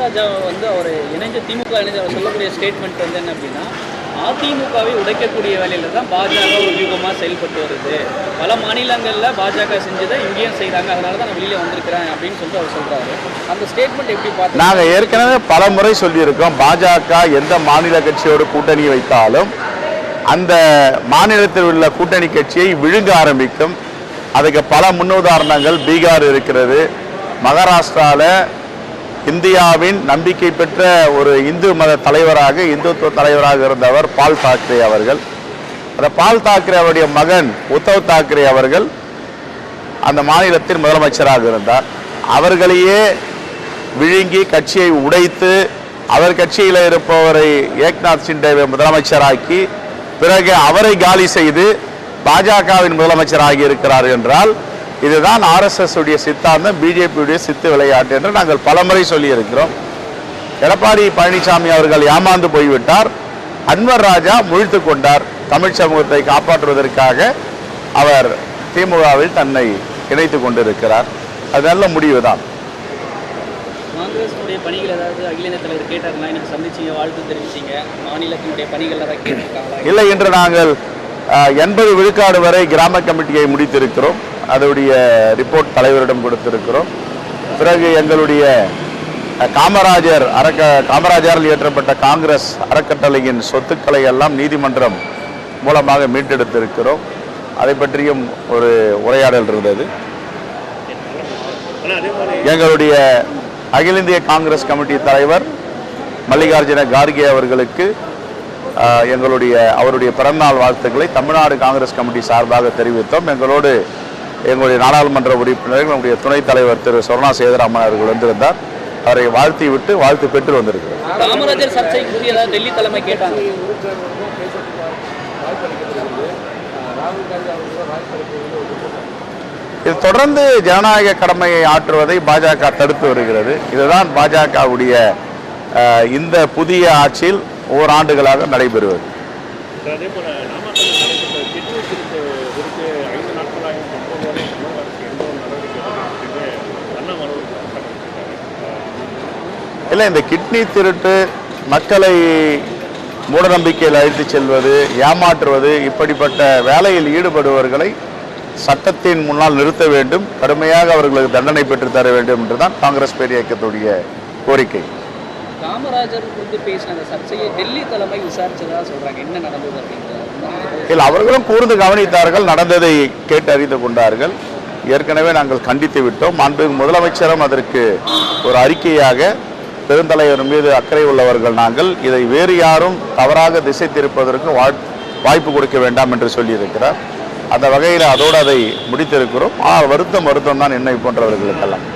காமராஜா அவர் இணைஞ்ச திமுக இணைஞ்ச அவர் சொல்லக்கூடிய ஸ்டேட்மெண்ட் என்ன அப்படின்னா, அதிமுகவை உடைக்கக்கூடிய வேலையில் தான் பாஜக ஒரு வியூகமாக செயல்பட்டு வருது. பல மாநிலங்களில் பாஜக செஞ்சதை இங்கேயும் செய்கிறாங்க, அதனால தான் நான் வெளியில் வந்திருக்கிறேன் அப்படின்னு சொல்லிட்டு அவர் சொல்கிறாரு. அந்த ஸ்டேட்மெண்ட் எப்படி பார்த்து? நாங்கள் ஏற்கனவே பல முறை சொல்லியிருக்கோம், பாஜக எந்த மாநில கட்சியோடு கூட்டணி வைத்தாலும் அந்த மாநிலத்தில் உள்ள கூட்டணி கட்சியை விழுங்க ஆரம்பிக்கும். அதுக்கு பல முன்னுதாரணங்கள் பீகார் இருக்கிறது. மகாராஷ்டிராவில் இந்தியாவின் நம்பிக்கை பெற்ற ஒரு இந்து மத தலைவராக, இந்துத்துவ தலைவராக இருந்தவர் பால் தாக்கரே அவர்கள். அந்த பால் தாக்கரே அவருடைய மகன் உத்தவ் தாக்கரே அவர்கள் அந்த மாநிலத்தின் முதலமைச்சராக இருந்தார். அவர்களையே விழுங்கி கட்சியை உடைத்து அவர் கட்சியில் இருப்பவரை ஏக்நாத் சிண்டேவை முதலமைச்சராக்கி பிறகு அவரை காலி செய்து பாஜகவின் முதலமைச்சராகி இருக்கிறார் என்றால் இதுதான் RSS உடைய சித்தாந்தம், பிஜேபியுடைய சித்து விளையாட்டு என்று நாங்கள் பலமுறை சொல்லியிருக்கிறோம். எடப்பாடி பழனிசாமி அவர்கள் ஏமாந்து போய்விட்டார். அன்வர் ராஜா முழித்து கொண்டார். தமிழ் சமூகத்தை காப்பாற்றுவதற்காக அவர் திமுகவில் தன்னை இணைத்து கொண்டிருக்கிறார். அது நல்ல முடிவு தான். காங்கிரஸுடைய பணிகள் ஏதாவது அகில இந்திய தலைவர் கேட்டார்களா? எனக்கு சந்திச்சிங்க, வாழ்த்து தெரிவிச்சிங்க, மாநிலத்தினுடைய பணிகள் ஏதாவது கேட்டிருக்காங்களா? இல்லை, இன்று நாங்கள் 80 விழுக்காடு வரை கிராம கமிட்டியை முடித்திருக்கிறோம். அதோடைய ரிப்போர்ட் தலைவரிடம் கொடுத்திருக்கிறோம். பிறகு எங்களுடைய காமராஜரால் இயற்றப்பட்ட காங்கிரஸ் அறக்கட்டளையின் சொத்துக்களை எல்லாம் நீதிமன்றம் மூலமாக மீட்டெடுத்திருக்கிறோம். அதை பற்றியும் ஒரு உரையாடல் இருந்தது. எங்களுடைய அகில இந்திய காங்கிரஸ் கமிட்டி தலைவர் மல்லிகார்ஜுன கார்கே அவர்களுக்கு அவருடைய பிறந்தநாள் வாழ்த்துக்களை தமிழ்நாடு காங்கிரஸ் கமிட்டி சார்பாக தெரிவித்தோம். எங்களுடைய நாடாளுமன்ற உறுப்பினர்கள், நம்முடைய துணைத் தலைவர் திரு சொர்ணா சேதராமன் அவர்கள் வந்திருந்தார். அவரை வாழ்த்து பெற்று வந்திருக்கிறார். காமராஜர் சர்ச்சை டெல்லி தலைமை கேட்டாங்க. இது தொடர்ந்து ஜனநாயக கடமையை ஆற்றுவதை பாஜக தடுத்து வருகிறது. இதுதான் பாஜகவுடைய இந்த புதிய ஆட்சியில் ஓராண்டுகளாக நடைபெறுவது. இல்லை, இந்த கிட்னி திருட்டு, மக்களை மூடநம்பிக்கையில் அழைத்து செல்வது, ஏமாற்றுவது, இப்படிப்பட்ட வேலையில் ஈடுபடுபவர்களை சட்டத்தின் முன்னால் நிறுத்த வேண்டும், கடுமையாக அவர்களுக்கு தண்டனை பெற்று தர வேண்டும் என்றுதான் காங்கிரஸ் பேர் இயக்கத்துடைய கோரிக்கை. காமராஜர் பேசின சர்ச்சையை டெல்லி தலைமை விசாரிச்சதா சொல்றாங்க. என்ன நடந்தது அப்படின்றது? இல்லை, அவர்களும் கூர்ந்து கவனித்தார்கள், நடந்ததை கேட்டு அறிந்து கொண்டார்கள். ஏற்கனவே நாங்கள் கண்டித்து விட்டோம். மாண்புமிகு முதலமைச்சரும் அதற்கு ஒரு அறிக்கையாக பெருந்தலைவர் மீது அக்கறை உள்ளவர்கள் நாங்கள், இதை வேறு யாரும் தவறாக திசை திருப்பதற்கு வாய்ப்பு கொடுக்க வேண்டாம் என்று சொல்லியிருக்கிறார். அந்த வகையில் அதோடு அதை முடித்திருக்கிறோம். ஆனால் வருத்தம் தான் என்னை போன்றவர்களுக்கெல்லாம்.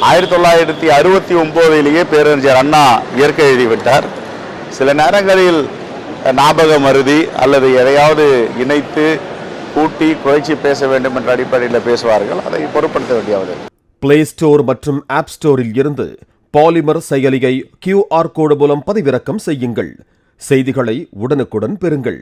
ஆயிரத்தி 1969 பேரறிஞர் அண்ணா இயற்கை எழுதிவிட்டார். சில நேரங்களில் ஞாபக மருதி அல்லது எதையாவது இணைத்து கூட்டி குறைச்சி பேச வேண்டும் என்ற அடிப்படையில் பேசுவார்கள். அதை பொருட்படுத்த வேண்டியது. பிளே ஸ்டோர் மற்றும் ஆப் ஸ்டோரில் இருந்து பாலிமர் செயலியை QR கோடு மூலம் பதிவிறக்கம் செய்யுங்கள். செய்திகளை உடனுக்குடன் பெறுங்கள்.